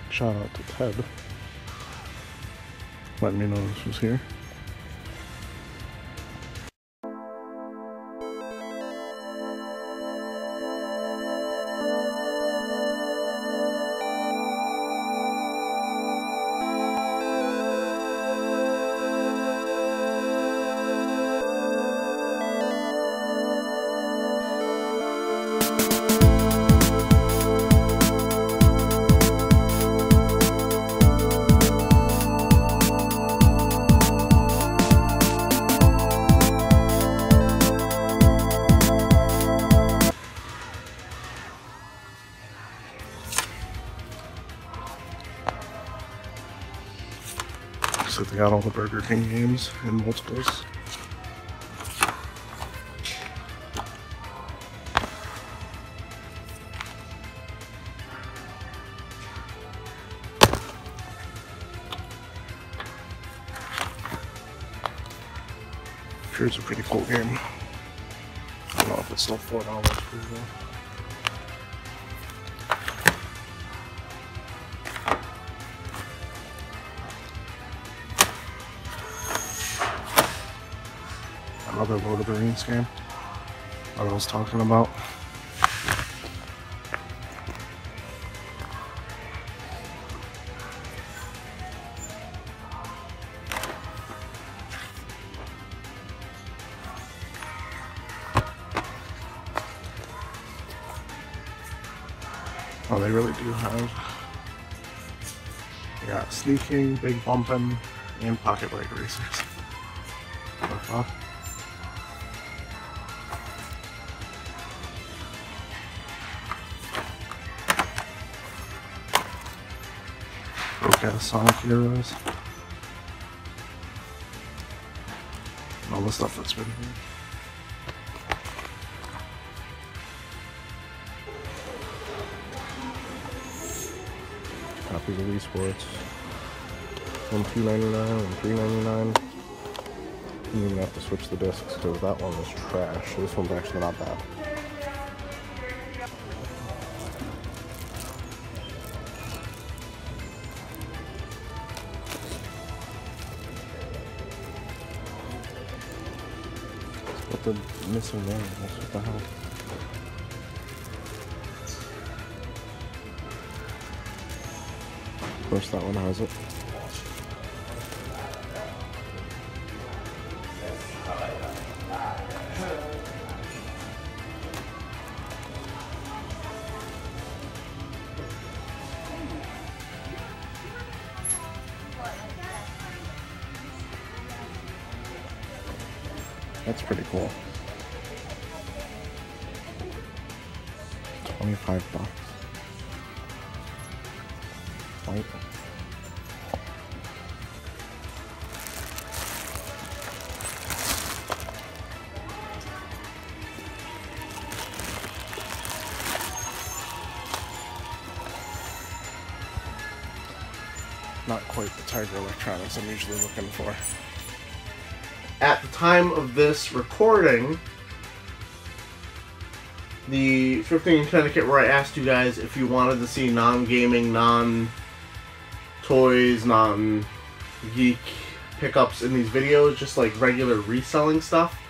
Shout out to Ted. Letting me know this was here. So they got all the Burger King games in multiples. Sure, it's a pretty cool game. I don't know if it's still $4 for you though. Another Lord of the Rings game that I was talking about. Oh, they really do have. They got sneaking, big bumping, and pocket bike racers. Sonic Heroes. And all the stuff that's been here. Copies of Wii Sports. One $2.99 and $3.99. You don't even have to switch the discs because that one was trash. This one's actually not bad. The missing nails, what the hell? Of course that one has it. That's pretty cool. 25 bucks. White. Not quite the Tiger Electronics I'm usually looking for. At the time of this recording, the Thrifting in Connecticut, where I asked you guys if you wanted to see non-gaming, non-toys, non-geek pickups in these videos, just like regular reselling stuff,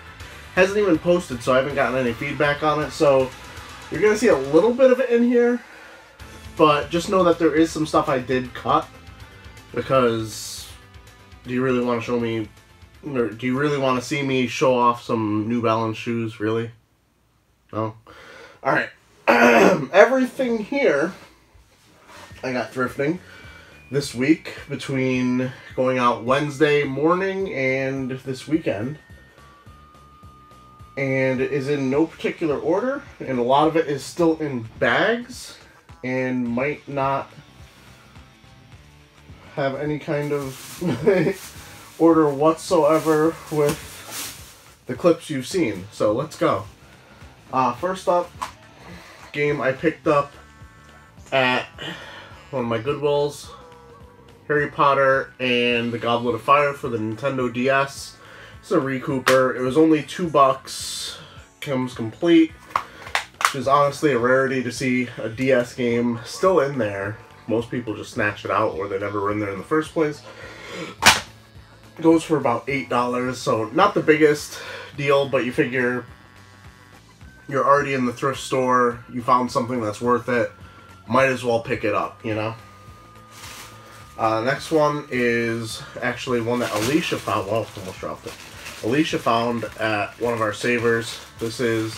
hasn't even posted, so I haven't gotten any feedback on it. So you're going to see a little bit of it in here, but just know that there is some stuff I did cut, because do you really want to show me, or do you really want to see me show off some New Balance shoes, really? No? Alright. Everything here I got thrifting this week between going out Wednesday morning and this weekend. And it is in no particular order, and a lot of it is still in bags and might not have any kind of order whatsoever with the clips you've seen. So let's go. First up, game I picked up at one of my Goodwills, Harry Potter and the Goblet of Fire for the Nintendo DS. It's a recouper. It was only $2. Comes complete, which is honestly a rarity to see a DS game still in there. Most people just snatch it out, or they never were in there in the first place. It goes for about $8, so not the biggest deal, but you figure you're already in the thrift store, you found something that's worth it, might as well pick it up, you know? Next one is actually one that Alicia found. Well, almost dropped it. Alicia found at one of our Sabers. This is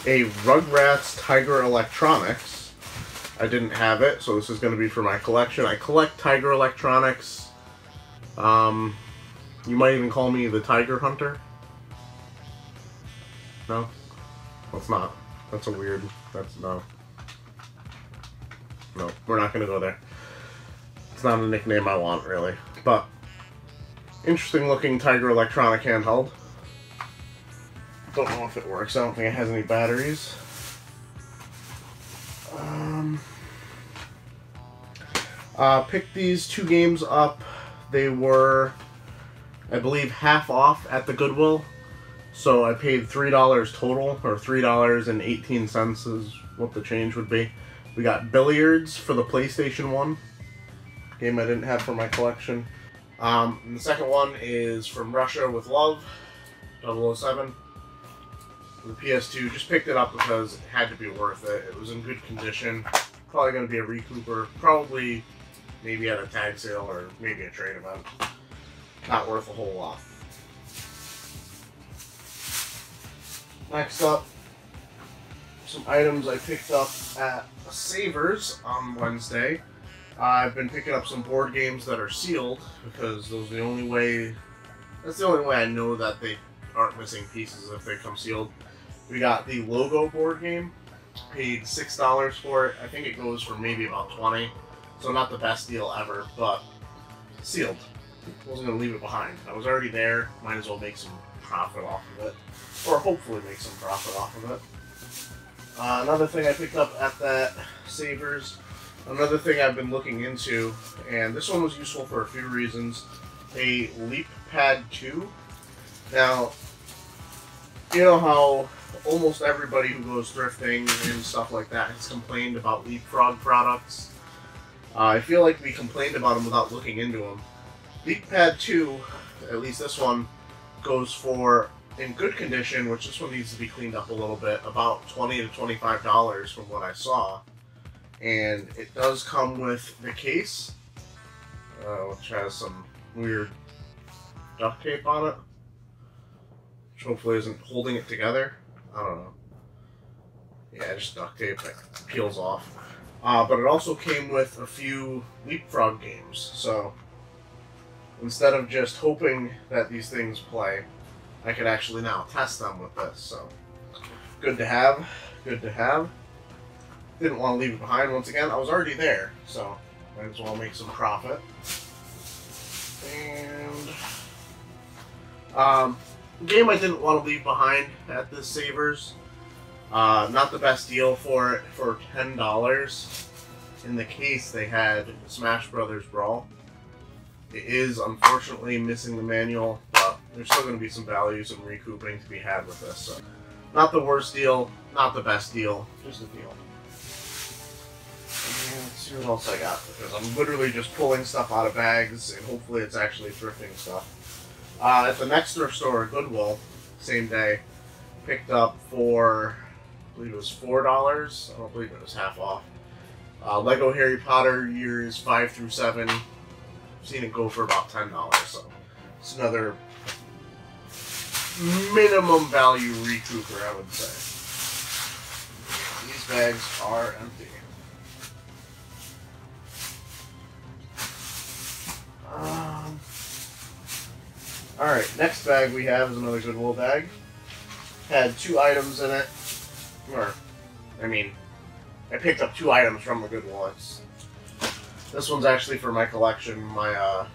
a Rugrats Tiger Electronics. I didn't have it, so this is going to be for my collection. I collect Tiger Electronics. You might even call me the Tiger Hunter. No? That's not. That's a weird... That's... No. No, we're not going to go there. It's not a nickname I want, really. But, interesting looking Tiger Electronic handheld. Don't know if it works. I don't think it has any batteries. Picked these two games up. They were, I believe, half off at the Goodwill. So I paid $3 total, or $3.18 is what the change would be. We got Billiards for the PlayStation 1. Game I didn't have for my collection. And the second one is From Russia with Love, 007. The PS2, just picked it up because it had to be worth it. It was in good condition. Probably going to be a recouper. Probably maybe at a tag sale or maybe a trade event. Not worth a whole lot. Next up, some items I picked up at Saber's on Wednesday. I've been picking up some board games that are sealed because those are the only way. That's the only way I know that they aren't missing pieces if they come sealed. We got the Logo board game. Paid $6 for it. I think it goes for maybe about $20. So not the best deal ever, but sealed. Wasn't gonna leave it behind. I was already there. Might as well make some profit off of it, or hopefully make some profit off of it. Another thing I picked up at that Sabers. Another thing I've been looking into, and this one was useful for a few reasons. A Leappad 2. Now, you know how almost everybody who goes thrifting and stuff like that has complained about Leapfrog products. I feel like we complained about them without looking into them. Leappad 2, at least this one, goes for, in good condition, which this one needs to be cleaned up a little bit, about $20 to $25 from what I saw. And it does come with the case, which has some weird duct tape on it, which hopefully isn't holding it together. I don't know. Yeah, just duct tape that peels off. But it also came with a few Leapfrog games, so instead of just hoping that these things play, I could actually now test them with this, so good to have, good to have. Didn't want to leave it behind once again. I was already there, so might as well make some profit. And game I didn't want to leave behind at this Sabers. Not the best deal for it for $10. In the case they had Smash Brothers Brawl. It is unfortunately missing the manual, but there's still going to be some values and recouping to be had with this. So, not the worst deal, not the best deal, just a deal. And let's see what else I got, because I'm literally just pulling stuff out of bags, and hopefully it's actually thrifting stuff. At the next thrift store, Goodwill, same day, picked up for, I believe it was $4. I don't believe it was half off. Lego Harry Potter years 5 through 7. I've seen it go for about $10, so it's another minimum value recouper, I would say. These bags are empty. Alright, next bag we have is another Goodwill bag. Had 2 items in it. Or, I mean, I picked up 2 items from the Goodwill. This one's actually for my collection, my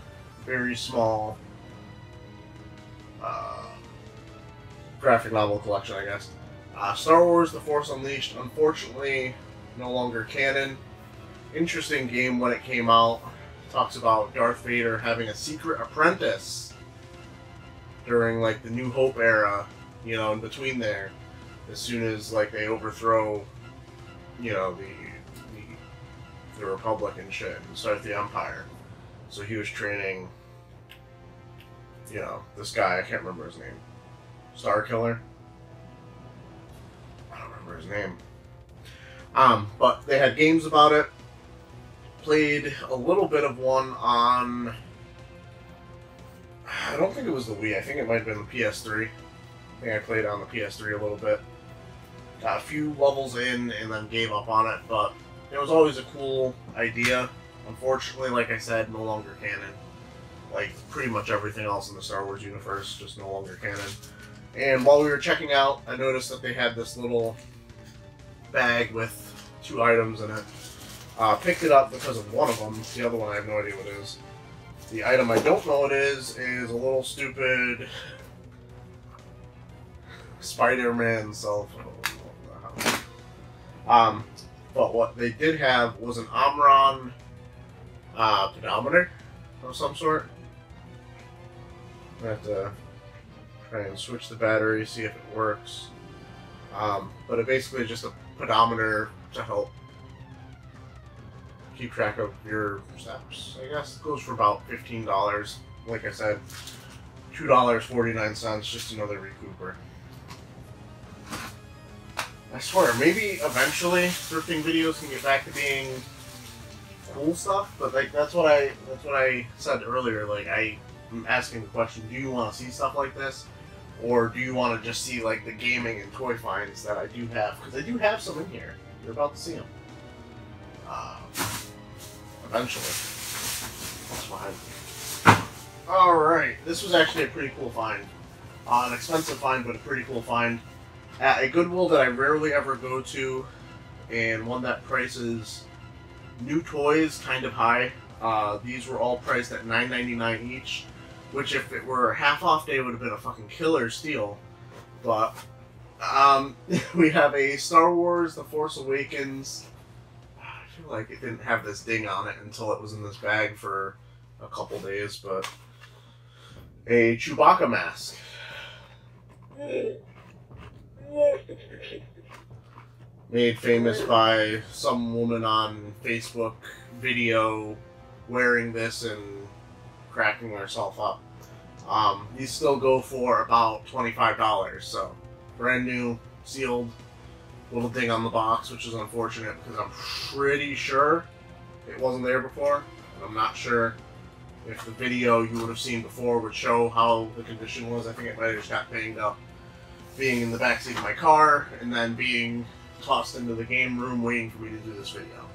very small graphic novel collection, I guess. Star Wars The Force Unleashed, unfortunately, no longer canon. Interesting game when it came out. Talks about Darth Vader having a secret apprentice during like the New Hope era, you know, in between there, as soon as like they overthrow, you know, the the Republic and shit and start the Empire. So he was training, you know, this guy, I can't remember his name. Star Killer? I don't remember his name. But they had games about it. Played a little bit of one on, I don't think it was the Wii, I think it might have been the PS3. I think I played on the PS3 a little bit. Got a few levels in and then gave up on it, but it was always a cool idea. Unfortunately, like I said, no longer canon. Like pretty much everything else in the Star Wars universe, just no longer canon. And while we were checking out, I noticed that they had this little bag with 2 items in it. Picked it up because of one of them. The other one I have no idea what it is. The item I don't know what it is a little stupid Spiderman cell phone. But what they did have was an Omron pedometer of some sort. I have to try and switch the battery, see if it works. But it basically is just a pedometer to help keep track of your steps, I guess. It goes for about $15. Like I said, $2.49, just another recouper. I swear, maybe eventually thrifting videos can get back to being cool stuff, but like that's what I said earlier. Like I'm asking the question: do you want to see stuff like this, or do you want to just see like the gaming and toy finds that I do have? Because I do have some in here. You're about to see them. Eventually, that's fine. All right, this was actually a pretty cool find. An expensive find, but a pretty cool find. At a Goodwill that I rarely ever go to, and one that prices new toys kind of high. These were all priced at $9.99 each, which if it were a half-off day would have been a fucking killer steal. But we have a Star Wars The Force Awakens. I feel like it didn't have this ding on it until it was in this bag for a couple days, but a Chewbacca mask. Made famous by some woman on Facebook video wearing this and cracking herself up. These still go for about $25, so brand new, sealed, little ding on the box, which is unfortunate because I'm pretty sure it wasn't there before. And I'm not sure if the video you would have seen before would show how the condition was. I think it might have just got banged up being in the backseat of my car and then being tossed into the game room waiting for me to do this video.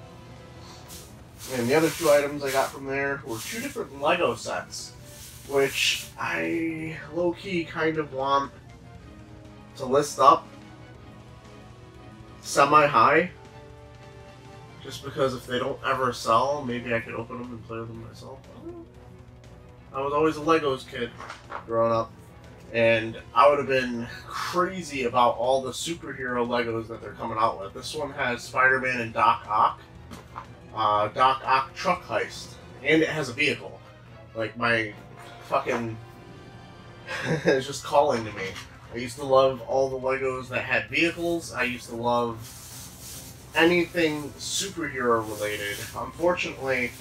And the other 2 items I got from there were 2 different Lego sets, which I low-key kind of want to list up semi-high, just because if they don't ever sell, maybe I could open them and play with them myself. I was always a Legos kid growing up. And I would have been crazy about all the superhero Legos that they're coming out with. This one has Spider-Man and Doc Ock. Doc Ock truck heist. And it has a vehicle. Like, my fucking... it's just calling to me. I used to love all the Legos that had vehicles. I used to love anything superhero related. Unfortunately...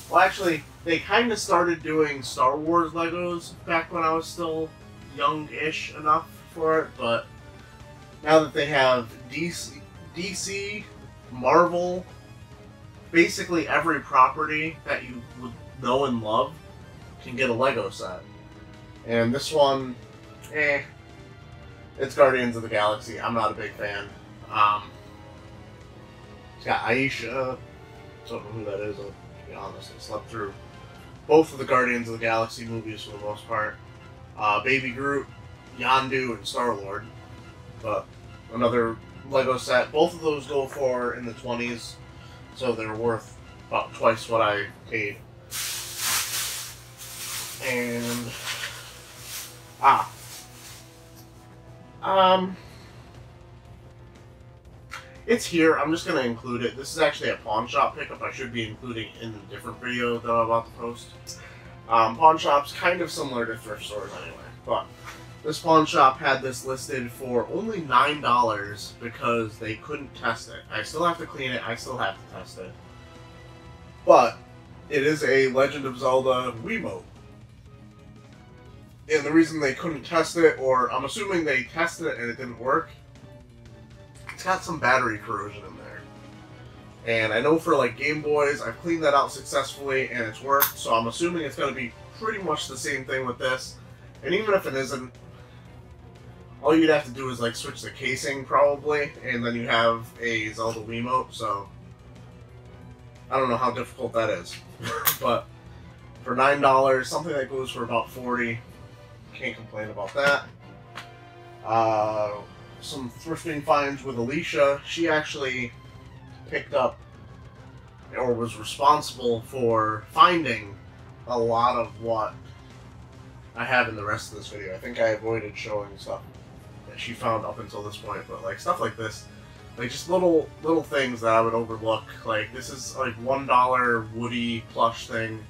well, actually, they kind of started doing Star Wars Legos back when I was still young-ish enough for it, but now that they have DC, Marvel, basically every property that you would know and love can get a Lego set. And this one, it's Guardians of the Galaxy. I'm not a big fan. It's got Aisha. Don't know who that is, I'll be honest. I slept through both of the Guardians of the Galaxy movies for the most part. Baby Groot, Yondu, and Star-Lord. But another Lego set. Both of those go for in the 20s, so they're worth about twice what I paid. And it's here. I'm just gonna include it. This is actually a pawn shop pickup. I should be including it in a different video that I'm about to post. Pawn shops kind of similar to thrift stores anyway, but this pawn shop had this listed for only $9 because they couldn't test it. I still have to clean it. I still have to test it. but it is a Legend of Zelda Wiimote. And the reason they couldn't test it, or I'm assuming they tested it and it didn't work, it's got some battery corrosion in there. And I know for like Game Boys, I've cleaned that out successfully and it's worked, so I'm assuming it's going to be pretty much the same thing with this. And even if it isn't, all you'd have to do is like switch the casing probably, and then you have a Zelda Wiimote, so I don't know how difficult that is. But for $9, something that goes for about $40, can't complain about that. Some thrifting finds with Alicia. She actually picked up, or was responsible for finding a lot of what I have in the rest of this video. I think I avoided showing stuff that she found up until this point, but like stuff like this, like just little things that I would overlook. Like this is like $1 Woody plush thing,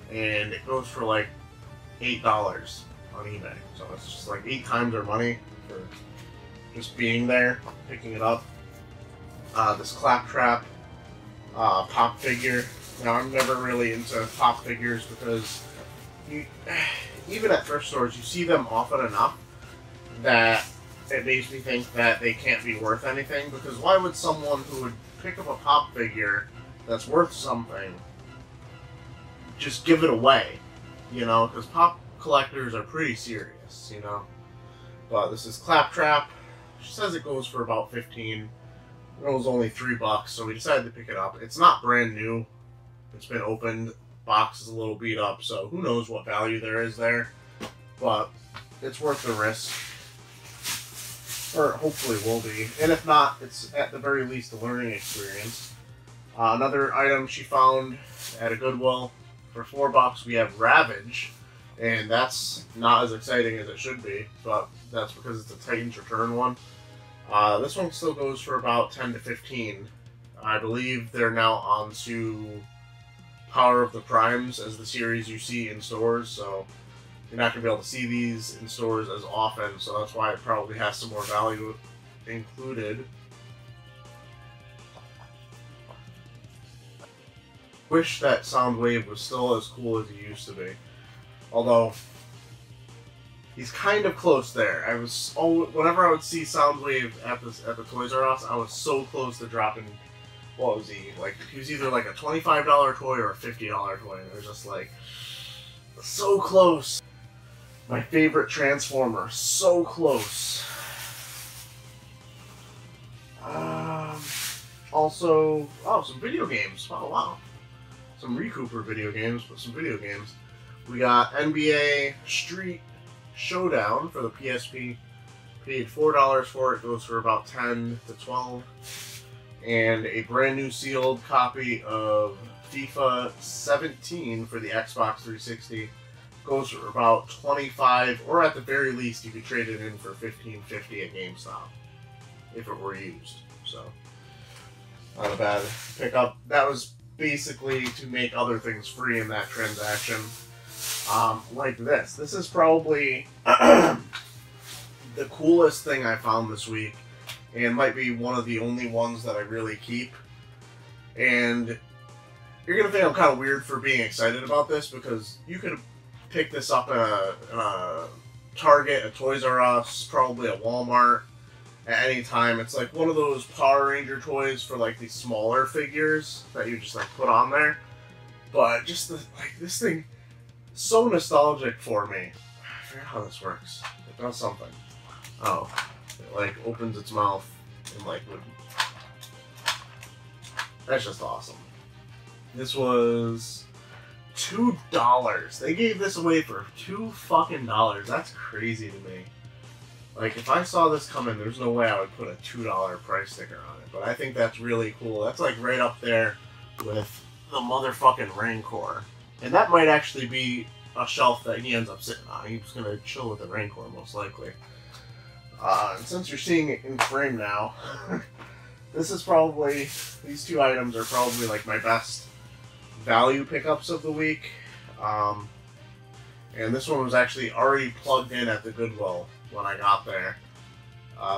and it goes for like $8 on eBay. So it's just like 8 times our money for just being there, picking it up. This Claptrap pop figure. Now I'm never really into pop figures because even at thrift stores you see them often enough that it makes me think that they can't be worth anything, because why would someone who would pick up a pop figure that's worth something just give it away, you know, because pop collectors are pretty serious, you know. But this is Claptrap. She says it goes for about $15. It was only $3, so we decided to pick it up. It's not brand new. It's been opened. Box is a little beat up, so who knows what value there is there. But it's worth the risk. Or hopefully will be. And if not, it's at the very least a learning experience. Another item she found at a Goodwill for $4. We have Ravage. And that's not as exciting as it should be, but that's because it's a Titans Return one. This one still goes for about $10 to $15. I believe they're now on to Power of the Primes as the series you see in stores, so you're not going to be able to see these in stores as often, so that's why it probably has some more value included. Wish that Soundwave was still as cool as he used to be. Although, he's kind of close there. Whenever I would see Soundwave at the Toys R Us, I was so close to dropping, what was he? Like, he was either like a $25 toy or a $50 toy. It was just like, so close. My favorite Transformer, so close. Also, some video games. Oh, wow. Some Recooper video games, but some video games. We got NBA Street Showdown for the PSP. Paid $4 for it. Goes for about $10 to $12. And a brand new sealed copy of FIFA 17 for the Xbox 360. Goes for about $25, or at the very least you could trade it in for $15.50 at GameStop if it were used. So not a bad pickup. That was basically to make other things free in that transaction. Like this. This is probably the coolest thing I found this week, and might be one of the only ones that I really keep. And you're going to think I'm kind of weird for being excited about this, because you could pick this up in a Target, a Toys R Us, probably a Walmart at any time. It's like one of those Power Ranger toys for like these smaller figures that you just like put on there. But just this thing, so nostalgic for me. I forget how this works. It does something. Oh, it like opens its mouth and like would. That's just awesome. This was $2. They gave this away for $2 fucking. That's crazy to me. Like, if I saw this coming, there's no way I would put a $2 price sticker on it. But I think that's really cool. That's like right up there with the motherfucking Rancor. And that might actually be a shelf that he ends up sitting on. He's gonna chill with the Rancor most likely. And since you're seeing it in frame now, this is probably, these two items are probably like my best value pickups of the week. And this one was actually already plugged in at the Goodwill when I got there.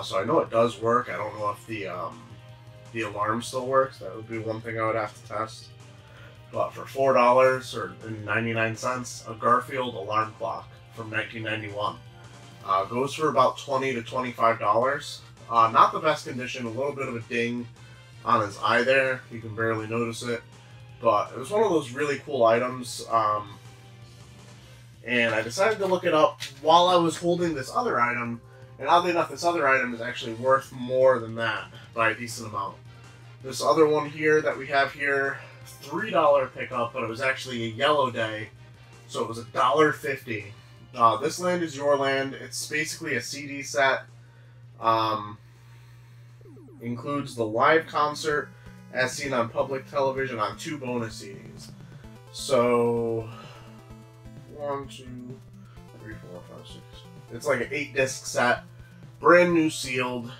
So I know it does work. I don't know if the alarm still works. That would be one thing I would have to test. but for $4 or 99 cents, a Garfield alarm clock from 1991. Goes for about $20 to $25. Not the best condition, a little bit of a ding on his eye there. You can barely notice it. But it was one of those really cool items. And I decided to look it up while I was holding this other item. And oddly enough, this other item is actually worth more than that by a decent amount. This other one here that we have here, $3 pickup, but it was actually a yellow day, so it was $1.50. This Land Is Your Land. It's basically a CD set. Includes the live concert as seen on public television on 2 bonus CDs. So 1, 2, 3, 4, 5, 6. It's like an 8-disc set, brand new sealed.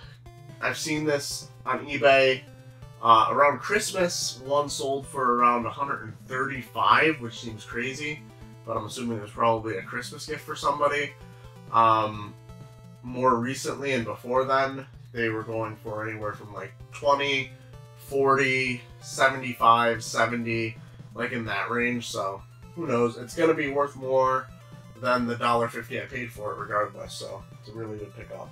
I've seen this on eBay around Christmas. One sold for around $135, which seems crazy, but I'm assuming it was probably a Christmas gift for somebody. More recently and before then, they were going for anywhere from like 20, 40, 75, 70, like in that range. So who knows? It's going to be worth more than the $1.50 I paid for it regardless. So it's a really good pickup.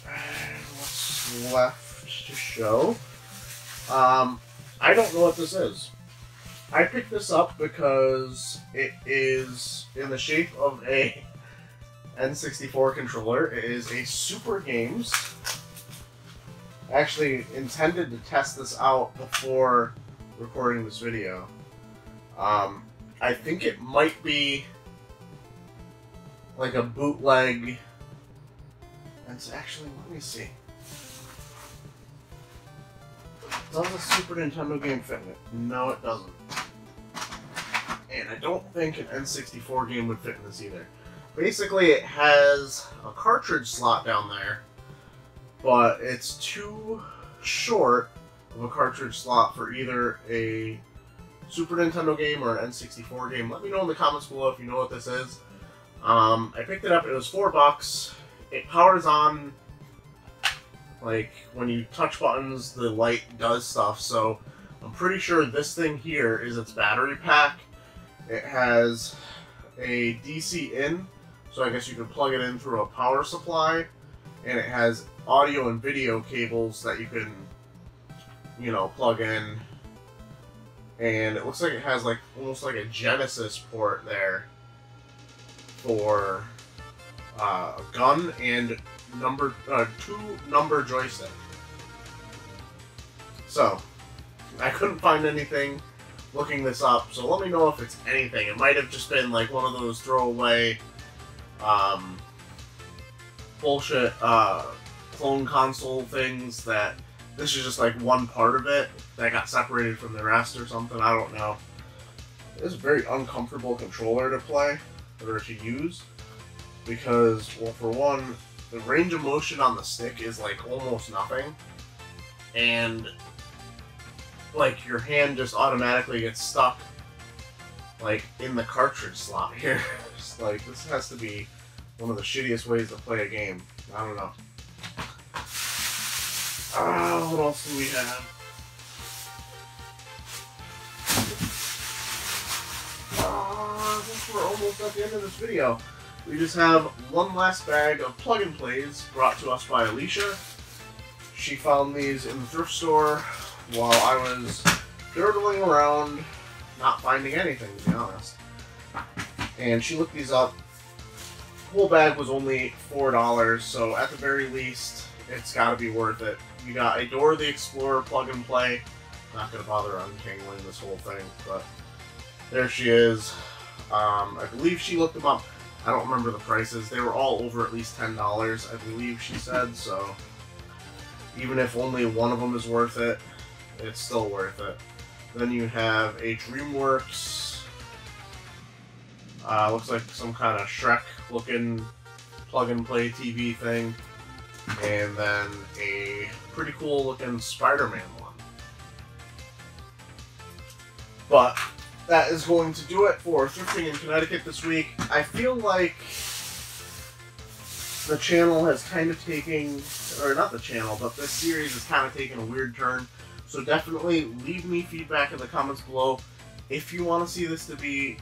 And what's left to show? I don't know what this is. I picked this up because it is in the shape of a N64 controller. It is a Super Games. I actually intended to test this out before recording this video. I think it might be like a bootleg. It's actually, let me see. Does a Super Nintendo game fit in it? No, it doesn't. And I don't think an N64 game would fit in this either. Basically, it has a cartridge slot down there, but it's too short of a cartridge slot for either a Super Nintendo game or an N64 game. Let me know in the comments below if you know what this is. I picked it up, it was $4. It powers on, like, when you touch buttons, the light does stuff, so I'm pretty sure this thing here is its battery pack. It has a DC in, so I guess you can plug it in through a power supply, and it has audio and video cables that you can, you know, plug in, and it looks like it has like almost like a Genesis port there for a gun and two number joystick. So I couldn't find anything looking this up, so let me know if it's anything. It might have just been like one of those throwaway bullshit clone console things that this is just like one part of it that got separated from the rest or something. I don't know. It's a very uncomfortable controller to play or to use because, well, for one, the range of motion on the stick is like almost nothing, and like your hand just automatically gets stuck like in the cartridge slot here. Just like, this has to be one of the shittiest ways to play a game. I don't know. What else do we have? I think we're almost at the end of this video. We just have one last bag of plug-and-plays brought to us by Alicia. She found these in the thrift store while I was dirtling around, not finding anything, to be honest. And she looked these up. The whole bag was only $4, so at the very least, it's got to be worth it. You got a Dora the Explorer plug-and-play. Not going to bother untangling this whole thing, but there she is. I believe she looked them up. I don't remember the prices. They were all over at least $10, I believe she said, so even if only one of them is worth it, it's still worth it. Then you have a DreamWorks, looks like some kind of Shrek-looking plug-and-play TV thing, and then a pretty cool-looking Spiderman one. But that is going to do it for Thrifting in Connecticut this week. I feel like the channel has kind of taken, or not the channel, but this series has kind of taken a weird turn. So definitely leave me feedback in the comments below if you want to see this to be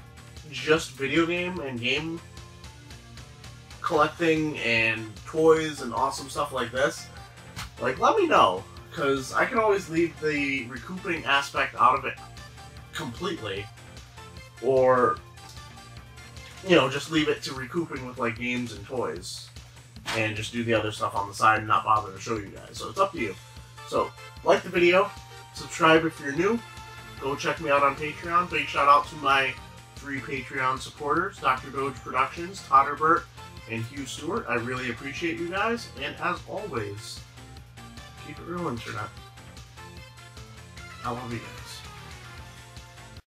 just video game and game collecting and toys and awesome stuff like this. Like, let me know, because I can always leave the recouping aspect out of it completely, or, you know, just leave it to recouping with, like, games and toys, and just do the other stuff on the side and not bother to show you guys. So it's up to you. So, like the video, subscribe if you're new, go check me out on Patreon. Big shout out to my 3 Patreon supporters, Dr. Doge Productions, Todderbert, and Hugh Stewart. I really appreciate you guys, and as always, keep it real, Internet. I love you guys.